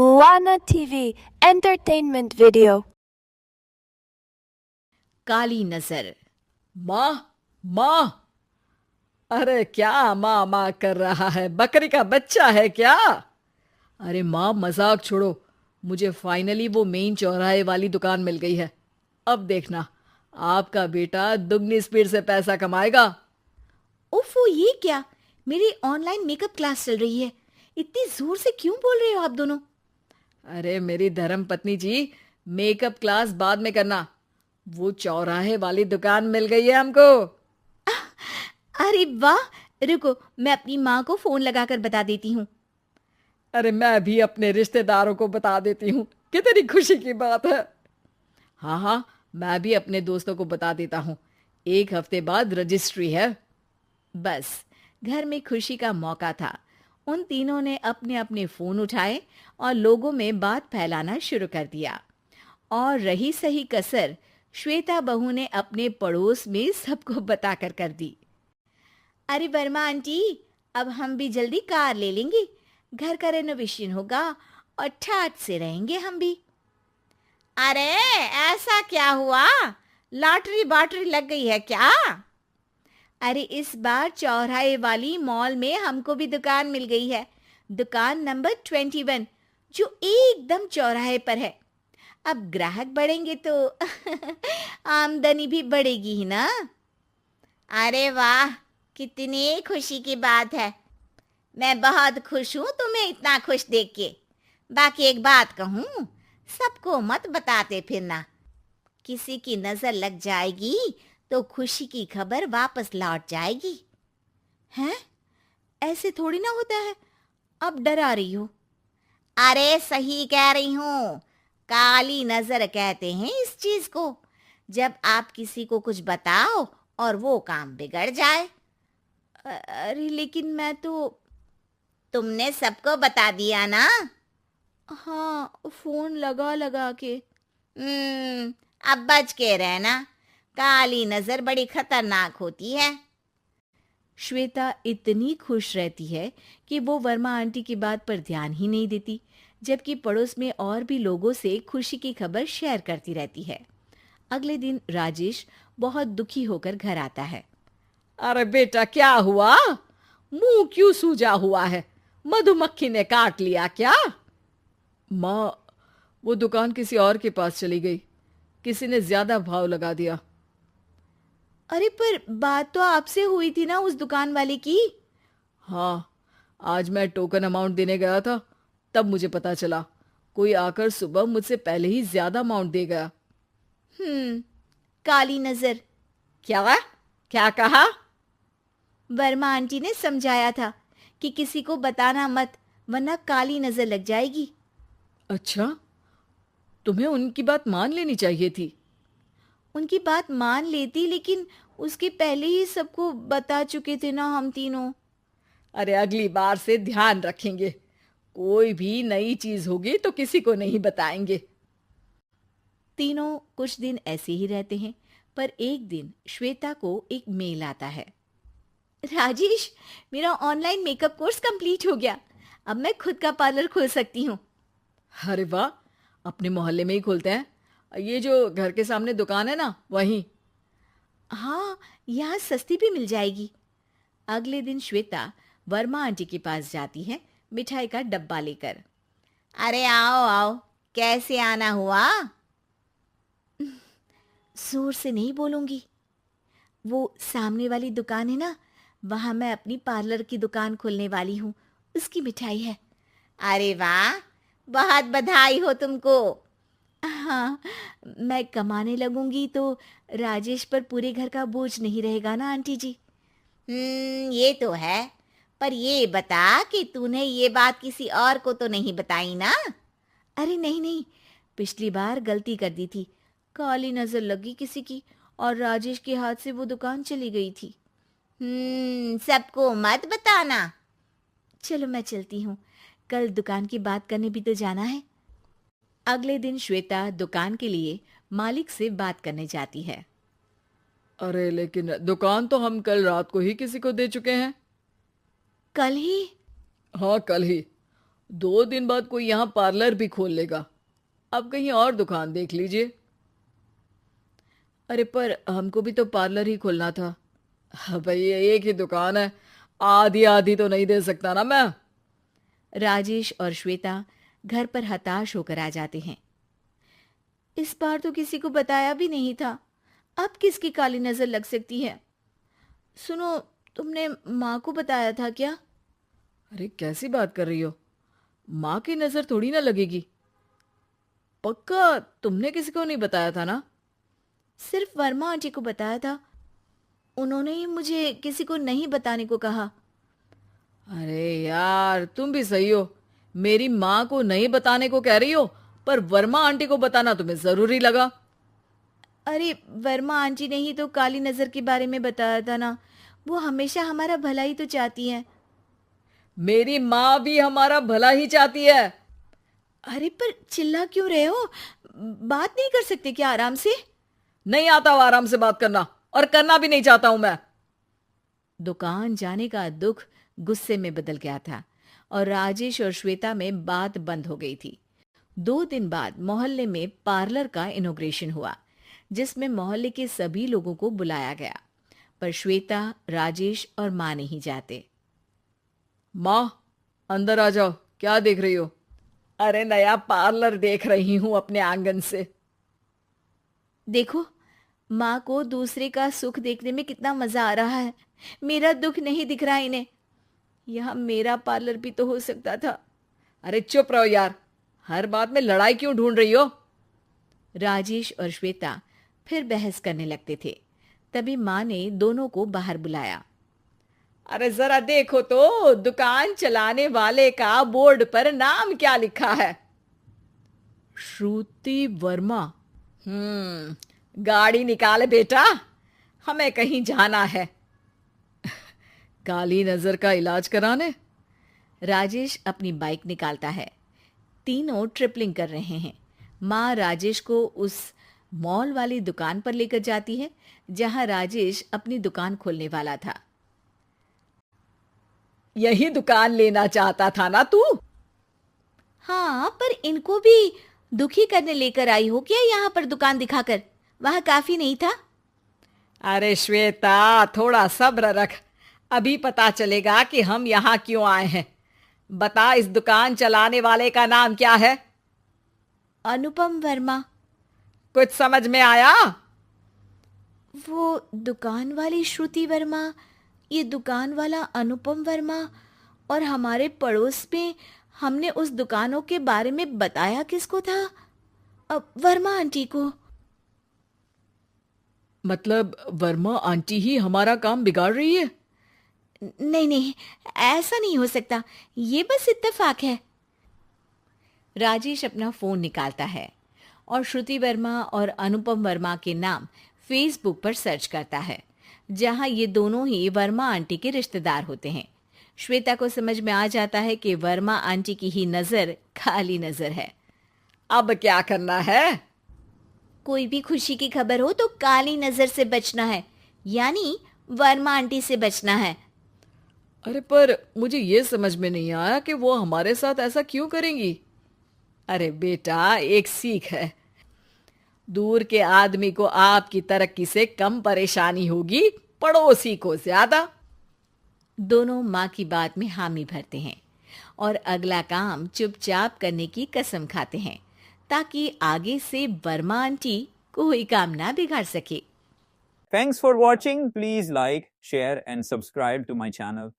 Moana TV Entertainment Video. काली नजर। माँ माँ, अरे क्या माँ माँ कर रहा है? बकरी का बच्चा है क्या? अरे माँ मजाक छोड़ो, मुझे फाइनली वो मेन चौराहे वाली दुकान मिल गई है। अब देखना, आपका बेटा दुगनी स्पीड से पैसा कमाएगा। उफ़ो, ये क्या? मेरी ऑनलाइन मेकअप क्लास चल रही है। इतनी जोर से क्यों बोल रहे हो आप दोनों? अरे मेरी धर्म पत्नी जी, मेकअप क्लास बाद में करना। वो चौराहे वाली दुकान मिल गई है हमको। अरे वाह, रुको मैं अपनी माँ को फोन लगाकर बता देती हूँ। अरे मैं भी अपने रिश्तेदारों को बता देती हूँ, कितनी खुशी की बात है। हाँ हाँ, मैं भी अपने दोस्तों को बता देता हूँ। 1 हफ्ते बाद रजिस्ट्री है। बस घर में खुशी का मौका था। उन तीनों ने अपने अपने फोन उठाए और लोगों में बात फैलाना शुरू कर दिया। और रही सही कसर श्वेता बहू ने अपने पड़ोस में सबको बताकर कर दी। अरे वर्मा आंटी, अब हम भी जल्दी कार ले लेंगे। घर का रेनोवेशन होगा और ठाट से रहेंगे हम भी। अरे ऐसा क्या हुआ? लॉटरी बाटरी लग गई है क्या? अरे इस बार चौराहे वाली मॉल में हमको भी दुकान मिल गई है। दुकान नंबर 21, जो एकदम चौराहे पर है। अब ग्राहक बढ़ेंगे तो आमदनी भी बढ़ेगी ही ना। अरे वाह, कितनी खुशी की बात है। मैं बहुत खुश हूँ तुम्हें इतना खुश देख के। बाकी एक बात कहूँ, सबको मत बताते फिरना। किसी की नजर लग जाएगी तो खुशी की खबर वापस लौट जाएगी। हैं? ऐसे थोड़ी ना होता है। अब डरा रही हो। अरे सही कह रही हूँ, काली नजर कहते हैं इस चीज को। जब आप किसी को कुछ बताओ और वो काम बिगड़ जाए। अरे लेकिन मैं तो। तुमने सबको बता दिया ना? हाँ, फोन लगा लगा के। अब बच के रहना, काली नजर बड़ी खतरनाक होती है। श्वेता इतनी खुश रहती है कि वो वर्मा आंटी की बात पर ध्यान ही नहीं देती, जबकि पड़ोस में और भी लोगों से खुशी की खबर शेयर करती रहती है। अगले दिन राजेश बहुत दुखी होकर घर आता है। अरे बेटा, क्या हुआ? मुंह क्यों सूजा हुआ है? मधुमक्खी ने काट लिया क्या? माँ, वो दुकान किसी और के पास चली गई। किसी ने ज्यादा भाव लगा दिया। अरे पर बात तो आपसे हुई थी ना उस दुकान वाले की। हाँ, आज मैं टोकन अमाउंट देने गया था, तब मुझे पता चला। कोई आकर सुबह मुझसे पहले ही ज्यादा अमाउंट दे गया। काली नजर। क्या? क्या कहा? वर्मा आंटी ने समझाया था कि किसी को बताना मत, वरना काली नजर लग जाएगी। अच्छा, तुम्हें उनकी बात मान लेनी चाहिए थी। उनकी बात मान लेती, लेकिन उसके पहले ही सबको बता चुके थे ना हम तीनों। अरे अगली बार से ध्यान रखेंगे। कोई भी नई चीज होगी तो किसी को नहीं बताएंगे। तीनों कुछ दिन ऐसे ही रहते हैं, पर एक दिन श्वेता को एक मेल आता है। राजेश, मेरा ऑनलाइन मेकअप कोर्स कंप्लीट हो गया। अब मैं खुद का पार्लर खोल सकती हूँ। अरे वाह, अपने मोहल्ले में ही खोलते हैं। ये जो घर के सामने दुकान है ना, वहीं। हाँ, यहाँ सस्ती भी मिल जाएगी। अगले दिन श्वेता वर्मा आंटी के पास जाती है, मिठाई का डब्बा लेकर। अरे आओ आओ, कैसे आना हुआ? जोर से नहीं बोलूंगी। वो सामने वाली दुकान है ना, वहां मैं अपनी पार्लर की दुकान खोलने वाली हूँ, उसकी मिठाई है। अरे वाह, बहुत बधाई हो तुमको। हाँ, मैं कमाने लगूंगी तो राजेश पर पूरे घर का बोझ नहीं रहेगा ना आंटी जी। ये तो है। पर ये बता कि तूने ये बात किसी और को तो नहीं बताई ना? अरे नहीं नहीं, पिछली बार गलती कर दी थी। काली नजर लगी किसी की और राजेश के हाथ से वो दुकान चली गई थी। सबको मत बताना। चलो मैं चलती हूँ, कल दुकान की बात करने भी तो जाना है। अगले दिन श्वेता दुकान के लिए मालिक से बात करने जाती है। अरे लेकिन दुकान तो हम कल रात को ही किसी को दे चुके हैं। कल ही? हाँ, कल ही। 2 दिन बाद कोई यहाँ पार्लर भी खोल लेगा। अब कहीं और दुकान देख लीजिए। अरे पर हमको भी तो पार्लर ही खोलना था। हाँ भाई, एक ही दुकान है, आधी आधी तो नहीं दे सकता ना मैं। राजेश और श्वेता घर पर हताश होकर आ जाते हैं। इस बार तो किसी को बताया भी नहीं था, अब किसकी काली नजर लग सकती है। सुनो, तुमने माँ को बताया था क्या? अरे कैसी बात कर रही हो? माँ की नजर थोड़ी ना लगेगी। पक्का तुमने किसी को नहीं बताया था ना? सिर्फ वर्मा आंटी को बताया था, उन्होंने ही मुझे किसी को नहीं बताने को कहा। अरे यार, तुम भी सही हो। मेरी माँ को नहीं बताने को कह रही हो, पर वर्मा आंटी को बताना तुम्हें जरूरी लगा। अरे वर्मा आंटी ने ही तो काली नजर के बारे में बताया था ना, वो हमेशा हमारा भला ही तो चाहती है। मेरी माँ भी हमारा भला ही चाहती है। अरे पर चिल्ला क्यों रहे हो? बात नहीं कर सकते क्या आराम से? नहीं आता वो आराम से बात करना, और करना भी नहीं चाहता हूं मैं। दुकान जाने का दुख गुस्से में बदल गया था और राजेश और श्वेता में बात बंद हो गई थी। 2 दिन बाद मोहल्ले में पार्लर का इनॉग्रेशन हुआ, जिसमें मोहल्ले के सभी लोगों को बुलाया गया, पर श्वेता, राजेश और माँ नहीं जाते। माँ, अंदर आ जाओ, क्या देख रही हो? अरे नया पार्लर देख रही हूं अपने आंगन से। देखो, माँ को दूसरे का सुख देखने में कितना मजा आ रहा है, मेरा दुख नहीं दिख रहा इन्हें। यहाँ मेरा पार्लर भी तो हो सकता था। अरे चुप रहो यार, हर बात में लड़ाई क्यों ढूंढ रही हो? राजेश और श्वेता फिर बहस करने लगते थे। तभी माँ ने दोनों को बाहर बुलाया। अरे जरा देखो तो, दुकान चलाने वाले का बोर्ड पर नाम क्या लिखा है? श्रुति वर्मा। गाड़ी निकाले बेटा, हमें कहीं जाना है। काली नजर का इलाज कराने? राजेश अपनी बाइक निकालता है। तीनों ट्रिपलिंग कर रहे हैं। माँ राजेश को उस मॉल वाली दुकान पर लेकर जाती है जहां राजेश अपनी दुकान खोलने वाला था। यही दुकान लेना चाहता था ना तू? हाँ, पर इनको भी दुखी करने लेकर आई हो क्या यहाँ पर दुकान दिखाकर? वहां काफी नहीं था? अरे श्वेता, थोड़ा सब्र रख, अभी पता चलेगा कि हम यहाँ क्यों आए हैं। बता, इस दुकान चलाने वाले का नाम क्या है? अनुपम वर्मा। कुछ समझ में आया? वो दुकान वाली श्रुति वर्मा, ये दुकान वाला अनुपम वर्मा, और हमारे पड़ोस में हमने उस दुकानों के बारे में बताया किसको था? अब वर्मा आंटी को। मतलब वर्मा आंटी ही हमारा काम बिगाड़ रही है? नहीं नहीं, ऐसा नहीं हो सकता, ये बस इत्तेफाक है। राजेश अपना फोन निकालता है और श्रुति वर्मा और अनुपम वर्मा के नाम फेसबुक पर सर्च करता है, जहां ये दोनों ही वर्मा आंटी के रिश्तेदार होते हैं। श्वेता को समझ में आ जाता है कि वर्मा आंटी की ही नजर काली नजर है। अब क्या करना है? कोई भी खुशी की खबर हो तो काली नजर से बचना है, यानी वर्मा आंटी से बचना है। अरे पर मुझे ये समझ में नहीं आया कि वो हमारे साथ ऐसा क्यों करेंगी। अरे बेटा, एक सीख है, दूर के आदमी को आपकी तरक्की से कम परेशानी होगी, पड़ोसी को ज्यादा। दोनों माँ की बात में हामी भरते हैं और अगला काम चुपचाप करने की कसम खाते हैं, ताकि आगे से वर्मा आंटी कोई काम ना बिगाड़ सके। Thanks for watching. Please like, share and subscribe to my channel.